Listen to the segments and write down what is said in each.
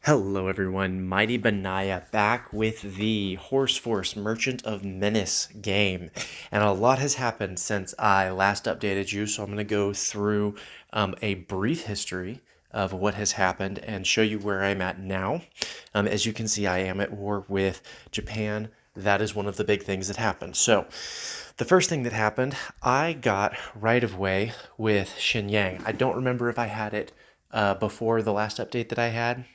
Hello everyone, Mighty Benaya back with the Horse Force Merchant of Menace game. And a lot has happened since I last updated you, so I'm going to go through a brief history of what has happened and show you where I'm at now. As you can see, I am at war with Japan. That is one of the big things that happened. So, the first thing that happened, I got right-of-way with Shenyang. I don't remember if I had it before the last update that I had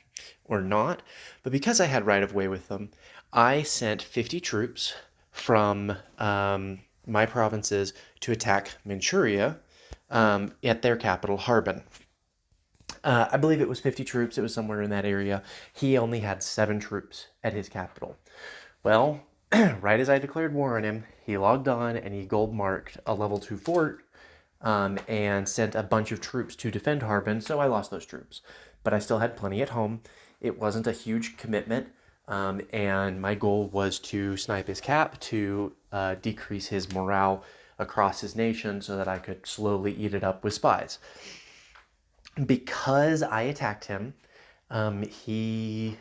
or not, but because I had right-of-way with them, I sent 50 troops from my provinces to attack Manchuria at their capital, Harbin. I believe it was 50 troops. It was somewhere in that area. He only had 7 troops at his capital. Well, right as I declared war on him, he logged on and he gold marked a level 2 fort and sent a bunch of troops to defend Harbin, so I lost those troops. But I still had plenty at home. It wasn't a huge commitment, and my goal was to snipe his cap to decrease his morale across his nation so that I could slowly eat it up with spies. Because I attacked him, Manchuria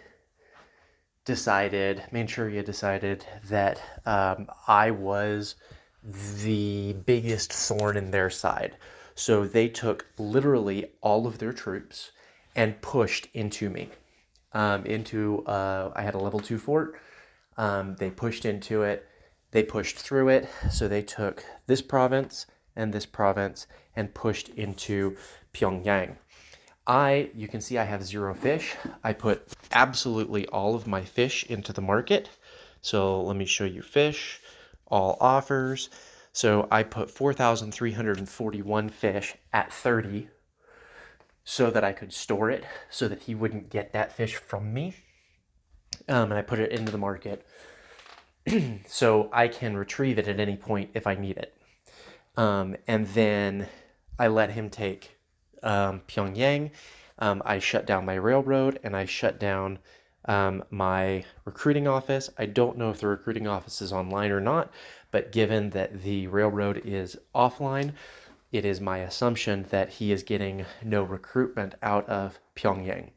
decided that I was the biggest thorn in their side. So they took literally all of their troops and pushed into me. I had a level 2 fort. They pushed into it. They pushed through it. So they took this province and pushed into Pyongyang. You can see I have 0 fish. I put absolutely all of my fish into the market. So let me show you fish, all offers. So I put 4,341 fish at 30 so that I could store it so that he wouldn't get that fish from me. And I put it into the market so I can retrieve it at any point if I need it. And then I let him take Pyongyang. I shut down my railroad and I shut down my recruiting office. I don't know if the recruiting office is online or not, but given that the railroad is offline, it is my assumption that he is getting no recruitment out of Pyongyang.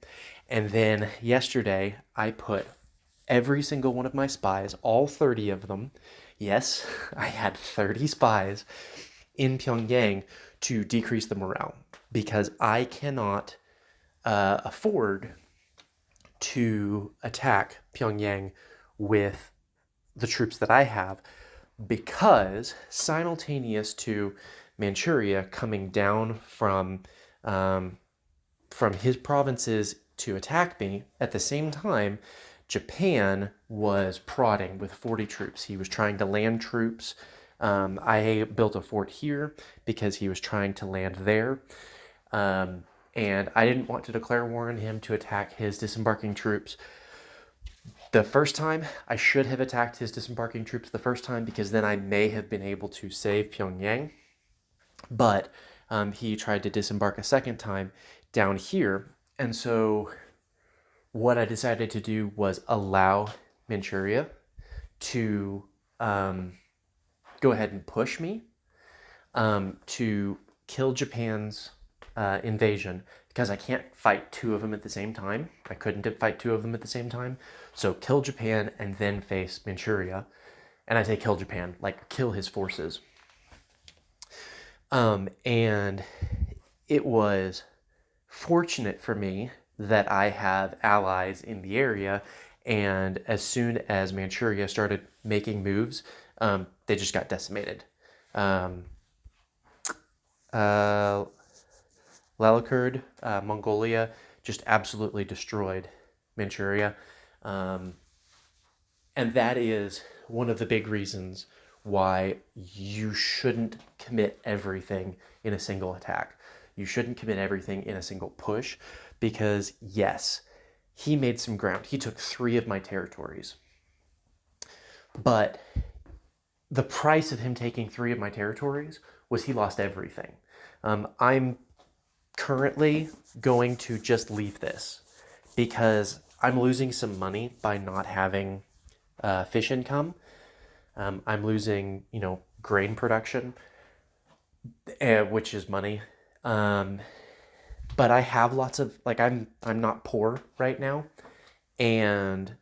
And then yesterday, I put every single one of my spies, all 30 of them, yes, I had 30 spies in Pyongyang to decrease the morale because I cannot afford to attack Pyongyang with the troops that I have, because simultaneous to Manchuria coming down from his provinces to attack me, at the same time, Japan was prodding with 40 troops. He was trying to land troops. I built a fort here because he was trying to land there. And I didn't want to declare war on him to attack his disembarking troops. The first time, I should have attacked his disembarking troops the first time because then I may have been able to save Pyongyang. But he tried to disembark a second time down here. And so what I decided to do was allow Manchuria to go ahead and push me to kill Japan's invasion, because I can't fight 2 of them at the same time. I couldn't fight 2 of them at the same time. So kill Japan and then face Manchuria. And I say kill Japan, like kill his forces. And it was fortunate for me that I have allies in the area, and as soon as Manchuria started making moves, they just got decimated. Lalakurd, Mongolia, just absolutely destroyed Manchuria. And that is one of the big reasons why you shouldn't commit everything in a single attack. You shouldn't commit everything in a single push, because yes, he made some ground. He took 3 of my territories. But the price of him taking 3 of my territories was he lost everything. I'm currently going to just leave this because I'm losing some money by not having fish income. I'm losing, grain production, which is money. but I have lots of like I'm not poor right now, and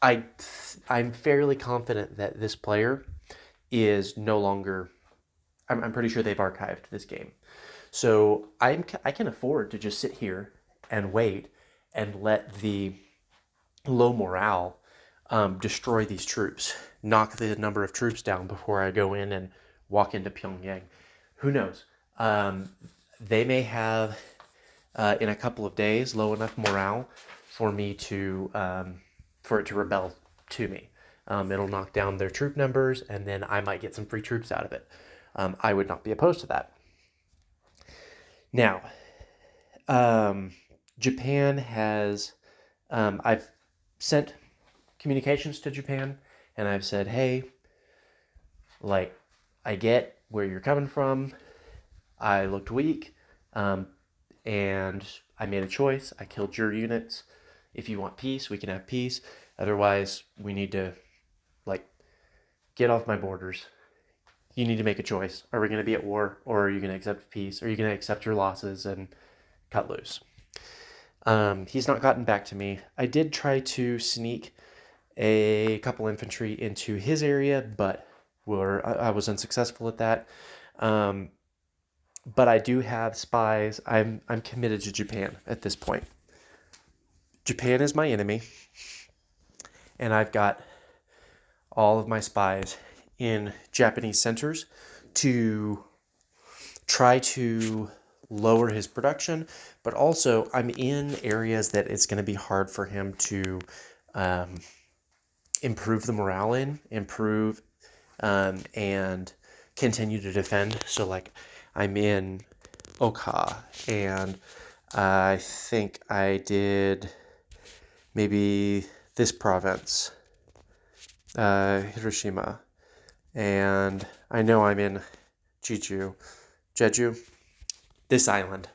I I'm fairly confident that this player is no longer. I'm pretty sure they've archived this game, so I can afford to just sit here and wait and let the low morale destroy these troops, knock the number of troops down before I go in and walk into Pyongyang. Who knows? They may have in a couple of days low enough morale for me to for it to rebel to me. It'll knock down their troop numbers, and then I might get some free troops out of it. I would not be opposed to that. Now, Japan has. I've sent communications to Japan, and I've said, hey, like, I get where you're coming from. I looked weak, and I made a choice. I killed your units. If you want peace, we can have peace. Otherwise, we need to, like, get off my borders. You need to make a choice. Are we going to be at war, or are you going to accept peace? Are you going to accept your losses and cut loose? He's not gotten back to me. I did try to sneak a couple infantry into his area, but I was unsuccessful at that. But I do have spies. I'm committed to Japan at this point. Japan is my enemy, and I've got all of my spies in Japanese centers to try to lower his production, but also I'm in areas that it's going to be hard for him to improve the morale improve and continue to defend. So like I'm in Oka, and I think I did maybe this province, Hiroshima, and I know I'm in Jeju, this island.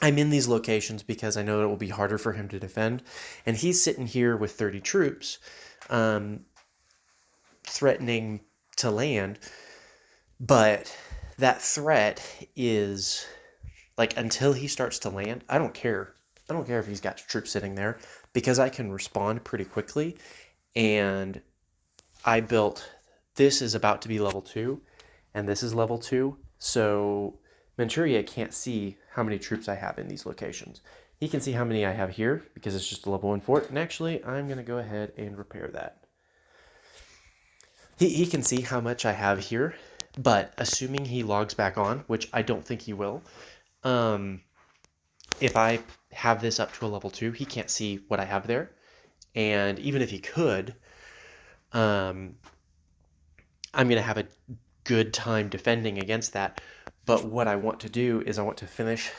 I'm in these locations because I know it will be harder for him to defend, and he's sitting here with 30 troops, threatening to land, but that threat is like until he starts to land, I don't care. I don't care if he's got troops sitting there because I can respond pretty quickly, and I built, this is about to be level 2, and this is level 2, so Manchuria can't see how many troops I have in these locations. He can see how many I have here because it's just a level 1 fort, and actually I'm going to go ahead and repair that. He can see how much I have here, but assuming he logs back on, which I don't think he will, if I have this up to a level 2, he can't see what I have there, and even if he could, I'm going to have a good time defending against that. But what I want to do is I want to finish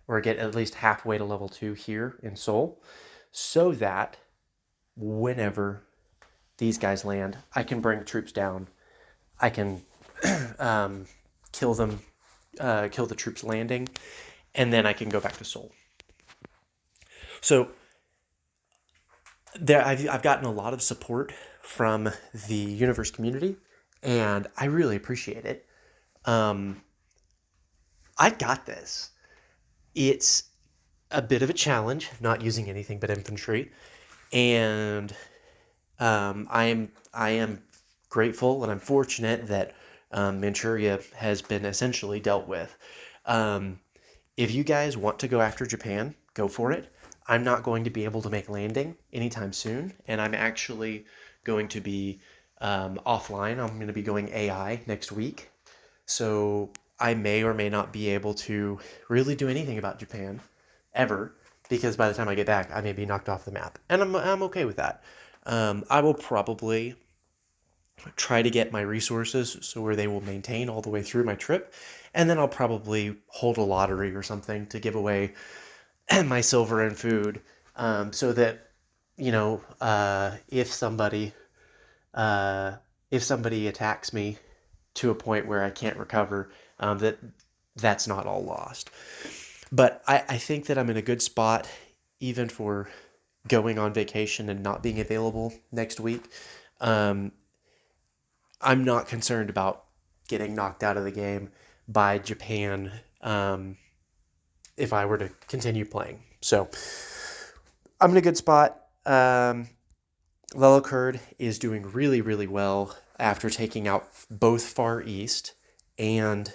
or get at least halfway to level 2 here in Seoul, so that whenever these guys land, I can bring troops down. I can kill them, kill the troops landing, and then I can go back to Seoul. So there, I've gotten a lot of support from the universe community, and I really appreciate it. I got this. It's a bit of a challenge, not using anything but infantry, and I am grateful and I'm fortunate that Manchuria has been essentially dealt with. If you guys want to go after Japan, go for it. I'm not going to be able to make landing anytime soon, and I'm actually going to be offline. I'm going to be going AI next week, so I may or may not be able to really do anything about Japan ever, because by the time I get back, I may be knocked off the map, and I'm okay with that. I will probably try to get my resources so where they will maintain all the way through my trip, and then I'll probably hold a lottery or something to give away my silver and food, so that if somebody attacks me to a point where I can't recover, that's not all lost. But I think that I'm in a good spot, even for going on vacation and not being available next week. I'm not concerned about getting knocked out of the game by Japan if I were to continue playing. So I'm in a good spot. Lelocurd is doing really, really well after taking out both Far East and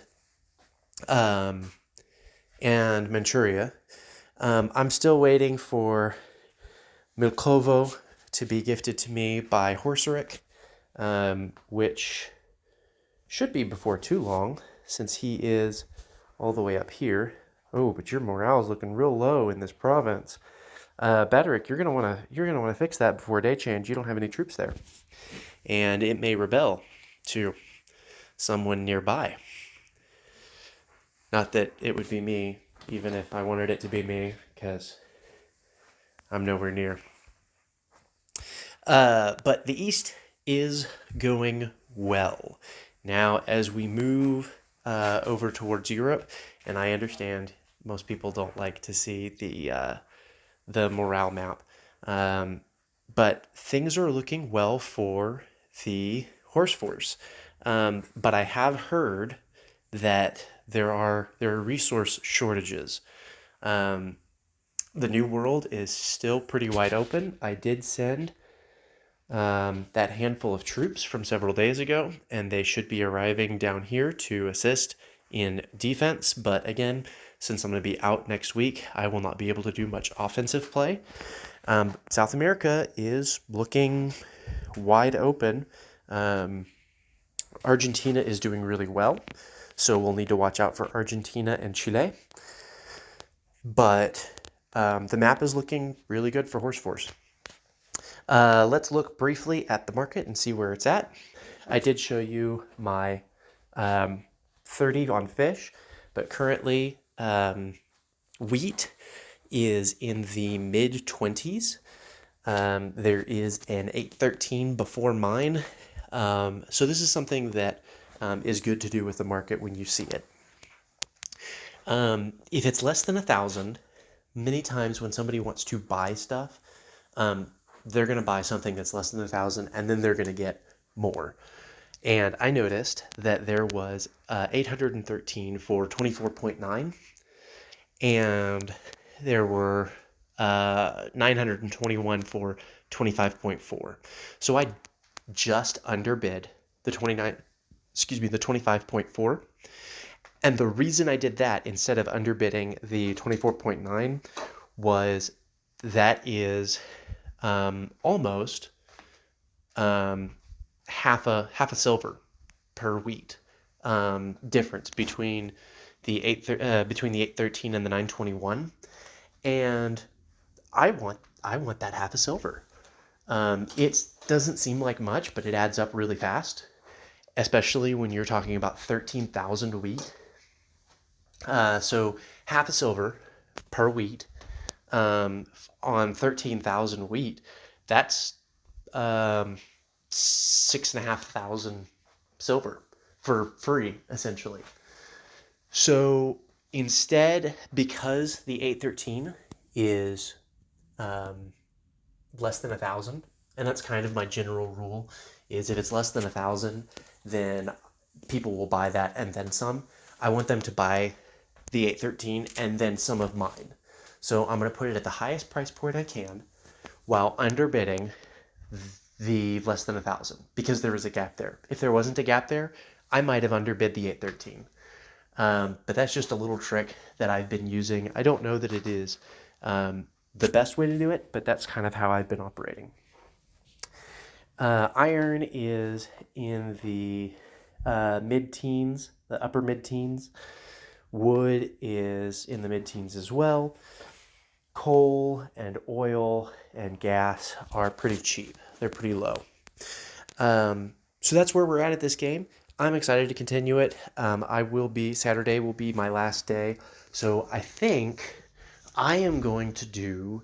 Manchuria. I'm still waiting for Milkovo to be gifted to me by Horseric, which should be before too long, since he is all the way up here. Oh, but your morale is looking real low in this province. Baderick, you're gonna wanna fix that before day change. You don't have any troops there, and it may rebel to someone nearby. Not that it would be me, even if I wanted it to be me, because I'm nowhere near. But the East is going well. Now, as we move over towards Europe, and I understand most people don't like to see the morale map, but things are looking well for the horse force. But I have heard that there are resource shortages. The New World is still pretty wide open. I did send that handful of troops from several days ago, and they should be arriving down here to assist in defense. But again, since I'm going to be out next week, I will not be able to do much offensive play. South America is looking wide open. Argentina is doing really well, so we'll need to watch out for Argentina and Chile. But the map is looking really good for Horse Force. Let's look briefly at the market and see where it's at. I did show you my 30 on fish, but currently wheat is in the mid-20s. There is an 813 before mine. So this is something that is good to do with the market when you see it. If it's less than 1,000, many times when somebody wants to buy stuff, they're going to buy something that's less than 1,000, and then they're going to get more. And I noticed that there was 813 for 24.9, and there were 921 for 25.4. So I just underbid the 25.4. And the reason I did that instead of underbidding the 24.9 was that is almost half a silver per wheat difference between the 813 and the 921, and I want that half a silver. It doesn't seem like much, but it adds up really fast, especially when you're talking about 13,000 wheat. So half a silver per wheat on 13,000 wheat, that's 6,500 silver for free, essentially. So instead, because the 813 is less than 1,000, and that's kind of my general rule, is if it's less than 1,000, then people will buy that and then some. I want them to buy the 813 and then some of mine. So I'm going to put it at the highest price point I can while underbidding the less than 1,000, because there is a gap there. If there wasn't a gap there, I might have underbid the 813. But that's just a little trick that I've been using. I don't know that it is the best way to do it, but that's kind of how I've been operating. Iron is in the mid-teens, the upper mid-teens. Wood is in the mid-teens as well. Coal and oil and gas are pretty cheap. They're pretty low. So that's where we're at this game. I'm excited to continue it. Saturday will be my last day. So I think I am going to do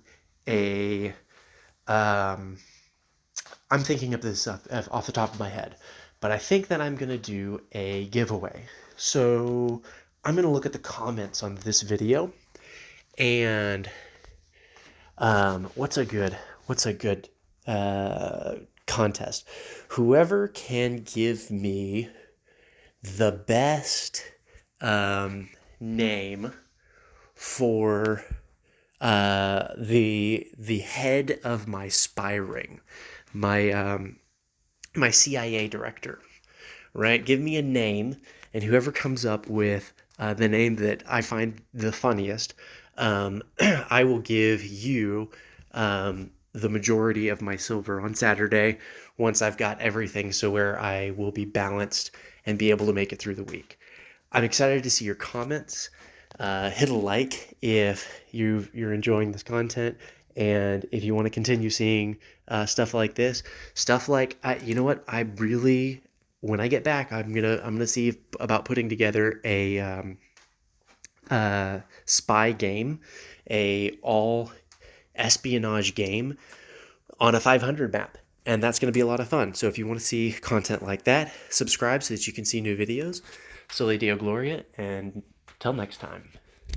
I'm thinking of this off the top of my head, but I think that I'm going to do a giveaway. So I'm going to look at the comments on this video, and what's a good contest? Whoever can give me the best name for the head of my spy ring, my CIA director, right? Give me a name, and whoever comes up with the name that I find the funniest, I will give you the majority of my silver on Saturday once I've got everything so where I will be balanced and be able to make it through the week. I'm excited to see your comments. Hit a like if you're enjoying this content, and if you want to continue seeing stuff like this, stuff like you know what, I really, when I get back, I'm gonna see about putting together a spy game, a all espionage game on a 500 map. And that's going to be a lot of fun. So if you want to see content like that, subscribe so that you can see new videos. Soli Deo Gloria, and till next time.